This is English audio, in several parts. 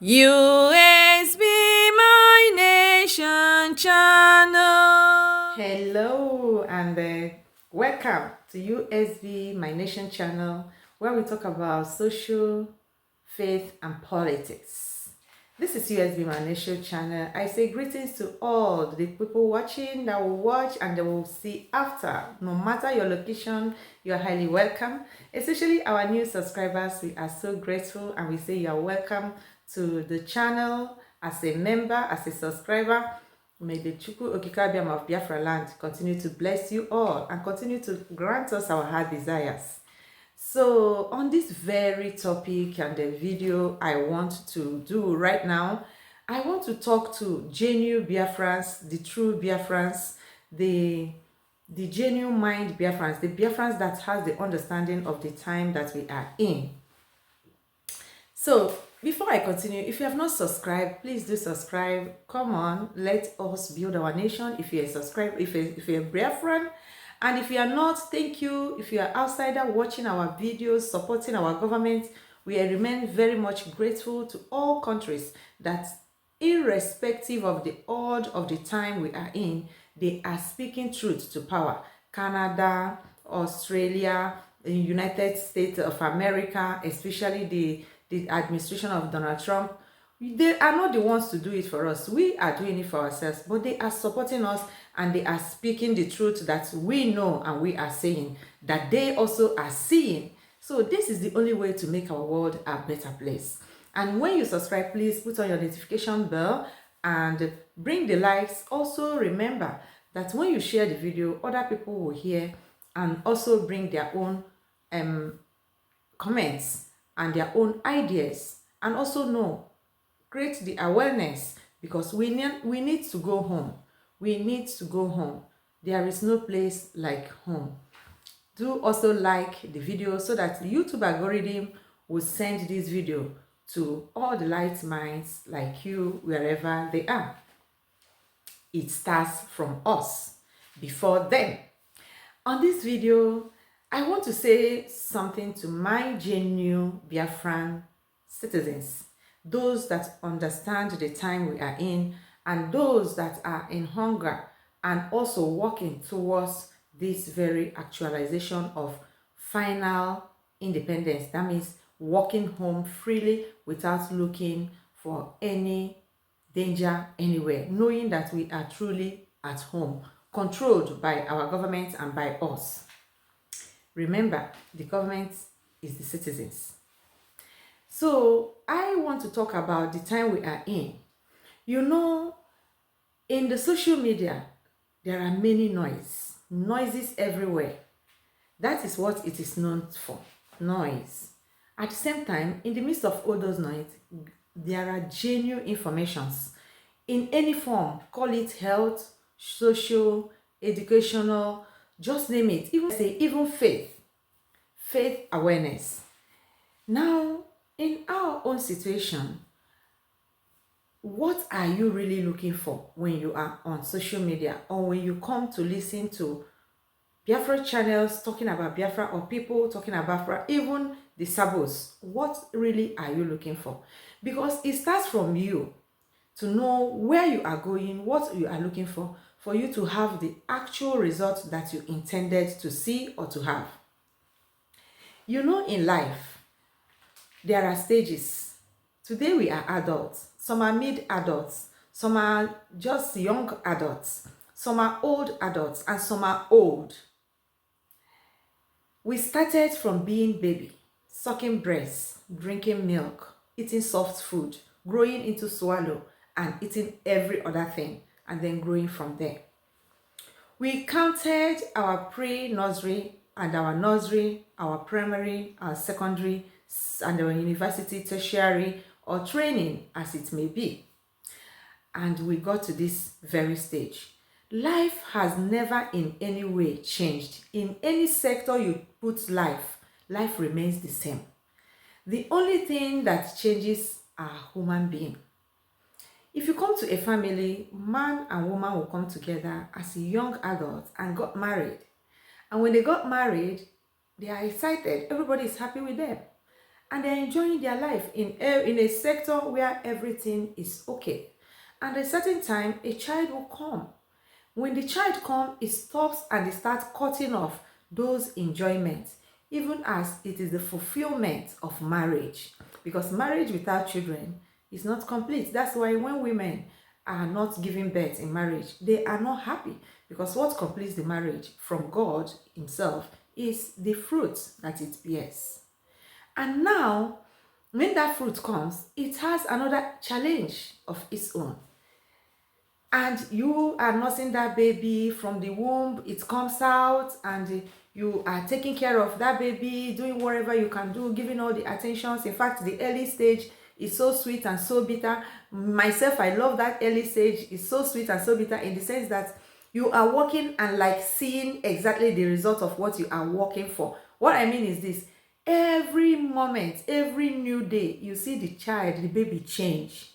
U.S.B My Nation channel. Hello and welcome to U.S.B My Nation channel, where we talk about social, faith and politics. This is U.S.B My Nation channel. I say greetings to all the people watching, that will watch and they will see after. No matter your location, you are highly welcome. Especially our new subscribers, we are so grateful and we say you are welcome to the channel as a member, as a subscriber. May the Chukwu Okikabiam of Biafra land continue to bless you all and continue to grant us our heart desires. So on this very topic and the video I want to do right now, I want to talk to genuine Biafrans, the true Biafrans, the genuine mind Biafrans, the Biafrans that has the understanding of the time that we are in. So before I continue, if you have not subscribed, please do subscribe. Come on, let us build our nation. If you're a subscriber, if you're a Biafran, and if you are not, thank you. If you are outsider watching our videos, supporting our government, we remain very much grateful to all countries that, irrespective of the odd of the time we are in, they are speaking truth to power. Canada, Australia, the United States of America, especially the administration of Donald Trump, they are not the ones to do it for us. We are doing it for ourselves, but they are supporting us and they are speaking the truth that we know and we are saying that they also are seeing. So this is the only way to make our world a better place. And when you subscribe, please put on your notification bell and bring the likes. Also remember that when you share the video, other people will hear and also bring their own comments and their own ideas, and also create the awareness, because we need to go home. We need to go home. There is no place like home. Do also like the video so that the YouTube algorithm will send this video to all the light minds like you, wherever they are. It starts from us before them. On this video, I want to say something to my genuine Biafran citizens, those that understand the time we are in, and those that are in hunger and also working towards this very actualization of final independence. That means walking home freely without looking for any danger anywhere, knowing that we are truly at home, controlled by our government and by us. Remember, the government is the citizens. So I want to talk about the time we are in. You know, in the social media, there are many noises everywhere. That is what it is known for, noise. At the same time, in the midst of all those noise, there are genuine informations in any form. Call it health, social, educational, just name it. Even faith awareness. Now, in our own situation, what are you really looking for when you are on social media, or when you come to listen to Biafra channels talking about Biafra, or people talking about Biafra, even the Sabos? What really are you looking for? Because it starts from you to know where you are going, what you are looking for you to have the actual result that you intended to see or to have. You know, in life, there are stages. Today we are adults. Some are mid-adults. Some are just young adults. Some are old adults, and some are old. We started from being baby, sucking breast, drinking milk, eating soft food, growing into swallow, and eating every other thing, and then growing from there. We counted our pre-nursery and our nursery, our primary, our secondary, and our university, tertiary, or training, as it may be. And we got to this very stage. Life has never in any way changed. In any sector you put life remains the same. The only thing that changes are human beings. If you come to a family, man and woman will come together as young adults and got married. And when they got married, they are excited. Everybody is happy with them. and they're enjoying their life in a sector where everything is okay. And at a certain time, a child will come. When the child comes, it stops and it starts cutting off those enjoyments, even as it is the fulfillment of marriage. Because marriage without children is not complete. That's why when women are not giving birth in marriage, they are not happy. Because what completes the marriage from God Himself is the fruit that it bears. And now, when that fruit comes, it has another challenge of its own. And you are nursing that baby from the womb, it comes out, and you are taking care of that baby, doing whatever you can do, giving all the attentions. In fact, the early stage is so sweet and so bitter. Myself, I love that early stage. It's so sweet and so bitter in the sense that you are working and like seeing exactly the result of what you are working for. What I mean is this: every moment, every new day, you see the child, the baby change.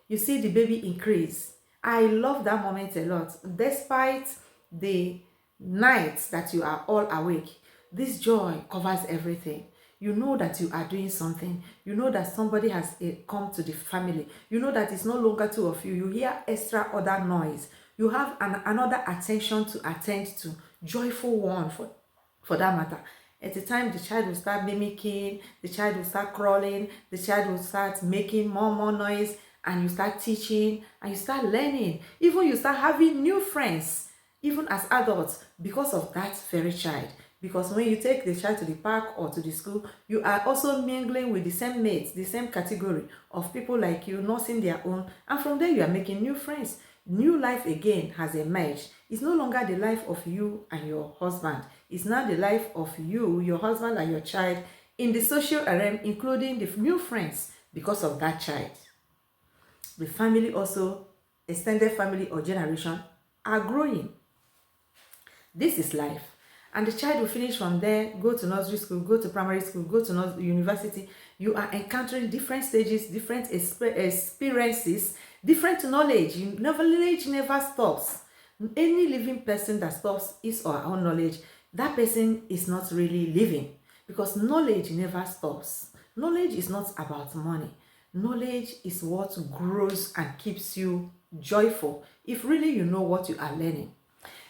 You see the baby increase. I love that moment a lot. Despite the nights that you are all awake, this joy covers everything. You know that you are doing something. You know that somebody has come to the family. You know that it's no longer two of you. You hear extra other noise. You have another attention to attend to. Joyful one for that matter. At the time, the child will start mimicking, the child will start crawling, the child will start making more noise, and you start teaching, and you start learning. Even you start having new friends, even as adults, because of that very child. Because when you take the child to the park or to the school, you are also mingling with the same mates, the same category of people like you, nursing their own. And from there, you are making new friends. New life again has emerged. It's no longer the life of you and your husband. It's now the life of you, your husband, and your child in the social realm, including the new friends because of that child. The family also, extended family or generation, are growing. This is life. And the child will finish from there, go to nursery school, go to primary school, go to university. You are encountering different stages, different experiences, different knowledge. Knowledge never stops. Any living person that stops his or her own knowledge, that person is not really living, because knowledge never stops. Knowledge is not about money. Knowledge is what grows and keeps you joyful if really you know what you are learning.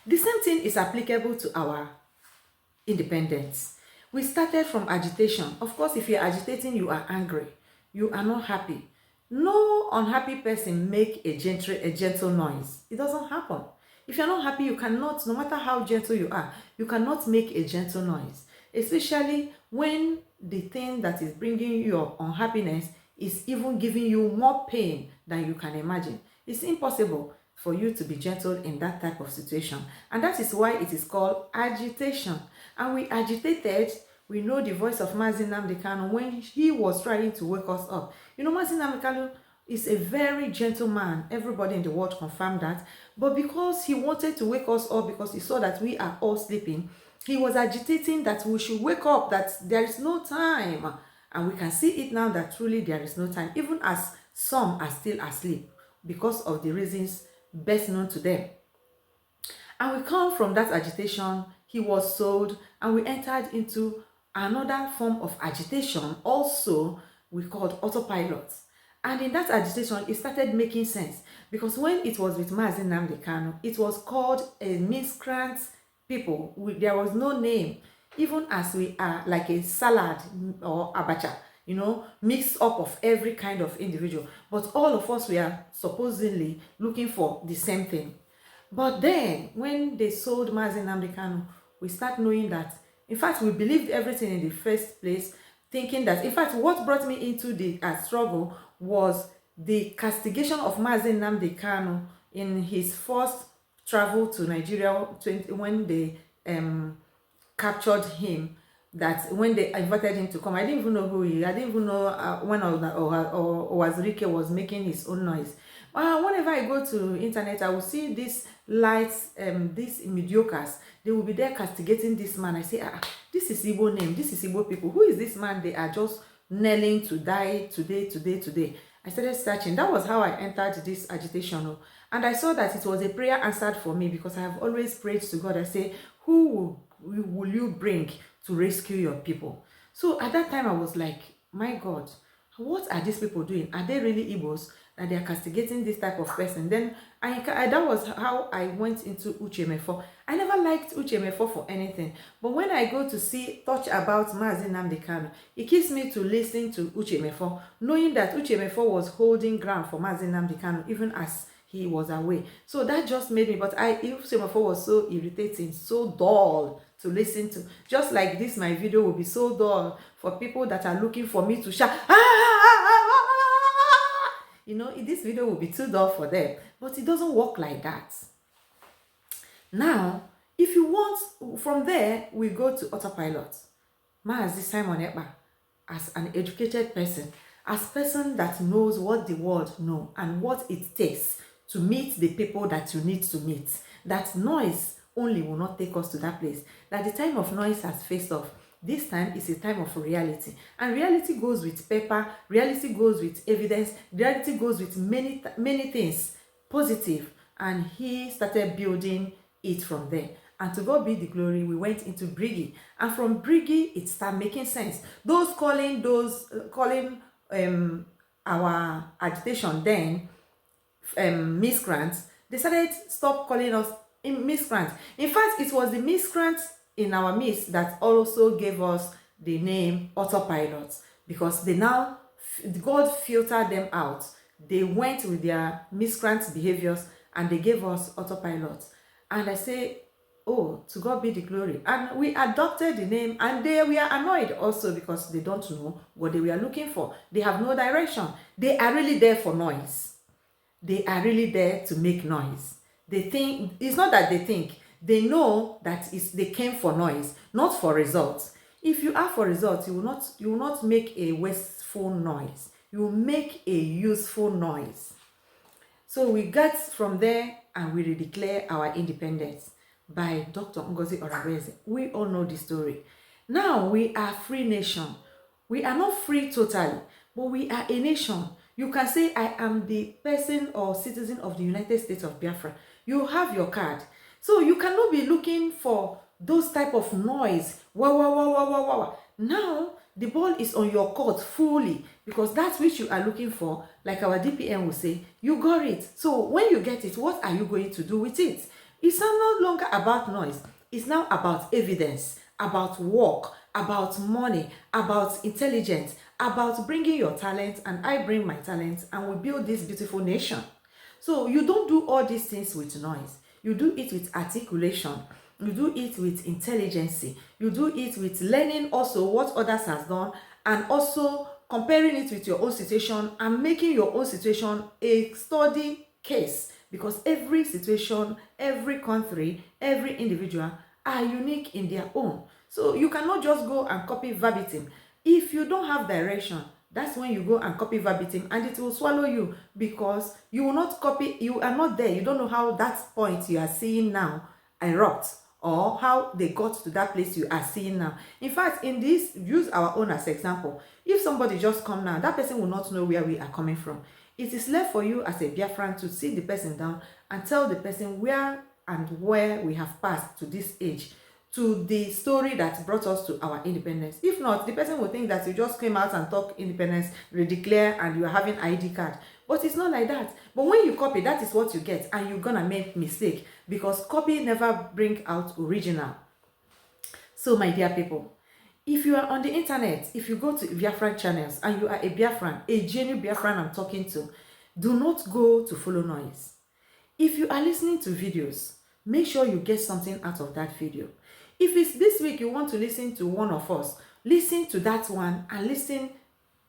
The same thing is applicable to our independence. We started from agitation. Of course, if you're agitating, you are angry. You are not happy. No unhappy person make a gentle noise. It doesn't happen. If you're not happy, you cannot, no matter how gentle you are, you cannot make a gentle noise. Especially when the thing that is bringing you unhappiness is even giving you more pain than you can imagine. It's impossible for you to be gentle in that type of situation. And that is why it is called agitation. And we agitated, we know the voice of Mazi Nnamdi Kanu when he was trying to wake us up. You know, Mazi Nnamdi Kanu is a very gentle man. Everybody in the world confirmed that. But because he wanted to wake us up, because he saw that we are all sleeping, he was agitating that we should wake up, that there is no time. And we can see it now that truly there is no time, even as some are still asleep because of the reasons best known to them. And we come from that agitation, he was sold, and we entered into another form of agitation, also we called autopilot. And in that agitation, it started making sense, because when it was with Mazi Nnamdi Kanu, it was called a miscreant people. There was no name, even as we are like a salad or abacha, you know, mixed up of every kind of individual. But all of us were supposedly looking for the same thing. But then, when they sold Mazi Nnamdi Kanu, we start knowing that, in fact, we believed everything in the first place, thinking that, in fact, what brought me into the struggle was the castigation of Mazi Nnamdi Kanu in his first travel to Nigeria when they captured him. That when they invited him to come, I didn't even know who he. I didn't even know when Owazirike was making his own noise. Whenever I go to internet, I will see these lights, these mediocres. They will be there castigating this man. I say, this is Igbo name. This is Igbo people. Who is this man? They are just knailing to die today. I started searching. That was how I entered this agitation. And I saw that it was a prayer answered for me, because I have always prayed to God. I say, who will you bring to rescue your people? So at that time, I was like, my God, what are these people doing? Are they really Igbos that they are castigating this type of person? Then that was how I went into Uchemefo. I never liked Uchemefo for anything, but when I go to touch about Mazi Nnamdi Kanu, it keeps me to listen to Uchemefo, knowing that Uchemefo was holding ground for Mazi Nnamdi Kanu even as he was away. So that just made me, but Uchemefo was so irritating, so dull to listen to. Just like this, my video will be so dull for people that are looking for me to shout, you know, this video will be too dull for them. But it doesn't work like that. Now, if you want, from there, we go to autopilot. Maazi Simon Ekpa, as an educated person, as person that knows what the world knows and what it takes to meet the people that you need to meet, that noise only will not take us to that place. That the time of noise has faced off. This time is a time of reality. And reality goes with paper, reality goes with evidence, reality goes with many things positive. And he started building it from there. And to God be the glory, we went into Briggy. And from Briggy, it started making sense. Those calling our agitation then miscreants, they started stop calling us miscreants. In fact, it was the miscreants in our midst that also gave us the name autopilot, because they now, God filtered them out. They went with their miscreant behaviors and they gave us autopilot. And I say, oh, to God be the glory. And we adopted the name, and they were annoyed also because they don't know what they were looking for. They have no direction. They are really there for noise. They are really there to make noise. They think, it's not that they think, they know that they came for noise, not for results. If you are for results, you will not make a wasteful noise. You will make a useful noise. So we got from there and we redeclare our independence by Dr. Ngozi Oraweze. We all know the story. Now we are a free nation. We are not free totally, but we are a nation. You can say, I am the person or citizen of the United States of Biafra. You have your card. So you cannot be looking for those type of noise. Wah, wah, wah, wah, wah, wah. Now, the ball is on your court fully, because that's which you are looking for. Like our DPM will say, you got it. So when you get it, what are you going to do with it? It's no longer about noise. It's now about evidence, about work, about money, about intelligence, about bringing your talent, and I bring my talent, and we build this beautiful nation. So you don't do all these things with noise. You do it with articulation. You do it with intelligence. You do it with learning also what others has done, and also comparing it with your own situation and making your own situation a study case, because every situation, every country, every individual are unique in their own. So you cannot just go and copy verbatim. If you don't have direction, that's when you go and copy verbatim, and it will swallow you, because you will not copy, you are not there. You don't know how that point you are seeing now erupt, or how they got to that place you are seeing now. In fact, in this, use our own as example. If somebody just come now, that person will not know where we are coming from. It is left for you as a Biafran to sit the person down and tell the person where and where we have passed to this age, to the story that brought us to our independence. If not, the person will think that you just came out and talk independence, redeclare, and you are having ID card. But it's not like that. But when you copy, that is what you get, and you're gonna make mistake, because copy never bring out original. So my dear people, if you are on the internet, if you go to Biafran channels and you are a Biafran, a genuine Biafran I'm talking to, do not go to follow noise. If you are listening to videos, make sure you get something out of that video. If it's this week you want to listen to one of us, listen to that one and listen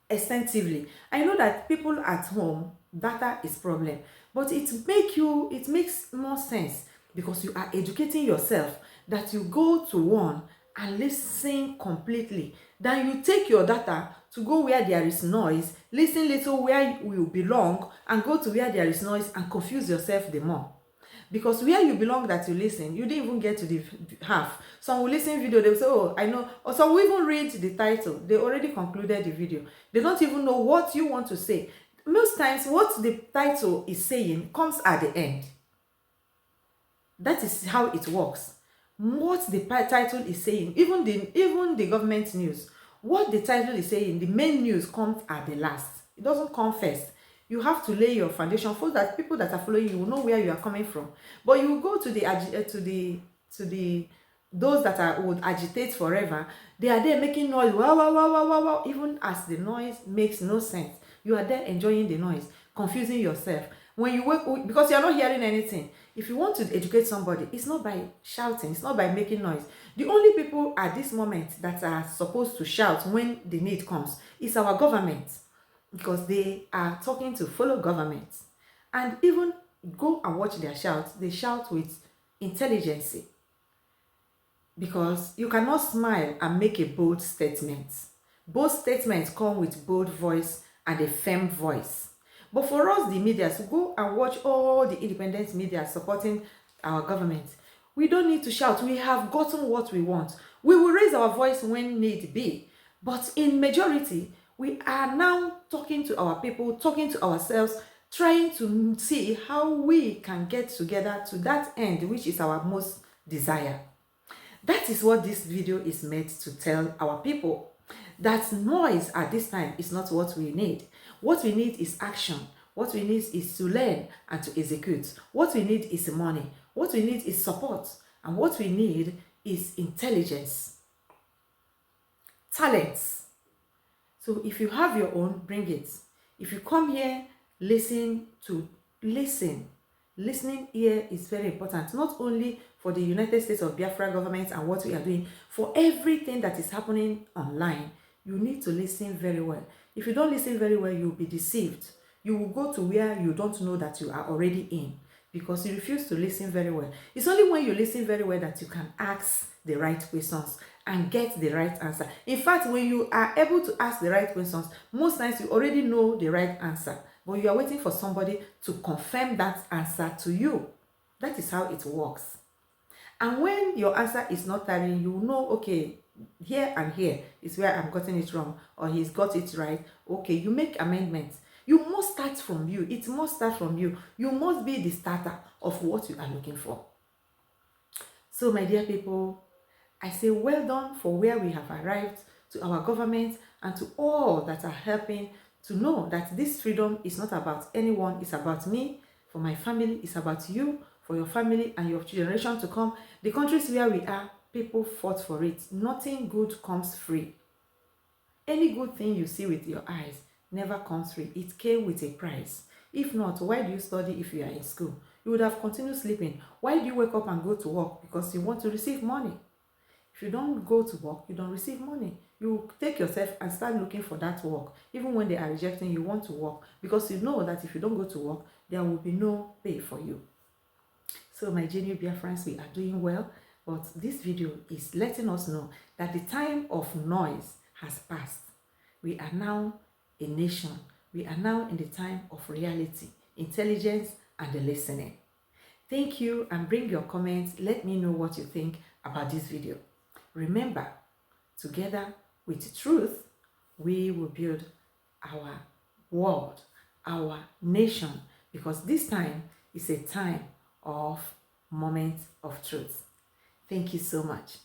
extensively. I know that people at home, data is problem, but it makes more sense, because you are educating yourself, that you go to one and listen completely, then you take your data to go where there is noise, listen little where you belong, and go to where there is noise and confuse yourself the more. Because where you belong that you listen, you didn't even get to the half. Some will listen video, they will say, oh, I know. Or some will even read the title. They already concluded the video. They don't even know what you want to say. Most times, what the title is saying comes at the end. That is how it works. What the title is saying, even the government news What the title is saying, the main news comes at the last. It doesn't come first. You have to lay your foundation so that people that are following you will know where you are coming from. But you go to the those that would agitate forever. They are there making noise, wow, wow, wow, wow, wow, wow, even as the noise makes no sense. You are there enjoying the noise, confusing yourself. When you wake, because you are not hearing anything. If you want to educate somebody, it's not by shouting, it's not by making noise. The only people at this moment that are supposed to shout when the need comes is our government, because they are talking to fellow governments. And even go and watch their shouts, they shout with intelligence, because you cannot smile and make a bold statement. Bold statements come with bold voice and a firm voice. But for us, the media, to go and watch all the independent media supporting our government, we don't need to shout. We have gotten what we want. We will raise our voice when need be. But in majority, we are now talking to our people, talking to ourselves, trying to see how we can get together to that end, which is our most desire. That is what this video is meant to tell our people. That noise at this time is not what we need. What we need is action. What we need is to learn and to execute. What we need is money. What we need is support. And what we need is intelligence, talents. So if you have your own, bring it. If you come here, listen. Listening here is very important, not only for the United States of Biafra government and what we are doing, for everything that is happening online. You need to listen very well. If you don't listen very well, you'll be deceived. You will go to where you don't know that you are already in, because you refuse to listen very well. It's only when you listen very well that you can ask the right questions and get the right answer. In fact, when you are able to ask the right questions, most times you already know the right answer, but you are waiting for somebody to confirm that answer to you. That is how it works. And when your answer is not tallying, you know, okay, here and here is where I'm getting it wrong, or he's got it right. Okay, you make amendments. You must start from you. It must start from you. You must be the starter of what you are looking for. So, my dear people, I say well done for where we have arrived, to our government and to all that are helping to know that this freedom is not about anyone. It's about me, for my family. It's about you, for your family and your generation to come. The countries where we are, people fought for it. Nothing good comes free. Any good thing you see with your eyes never comes free. It came with a price. If not, why do you study if you are in school? You would have continued sleeping. Why do you wake up and go to work? Because you want to receive money. If you don't go to work, you don't receive money. You take yourself and start looking for that work. Even when they are rejecting, you want to work, because you know that if you don't go to work, there will be no pay for you. So my genuine Biafrans, we are doing well, but this video is letting us know that the time of noise has passed. We are now a nation. We are now in the time of reality, intelligence, and the listening. Thank you, and bring your comments. Let me know what you think about this video. Remember, together with truth, we will build our world, our nation, because this time is a time of moment of truth. Thank you so much.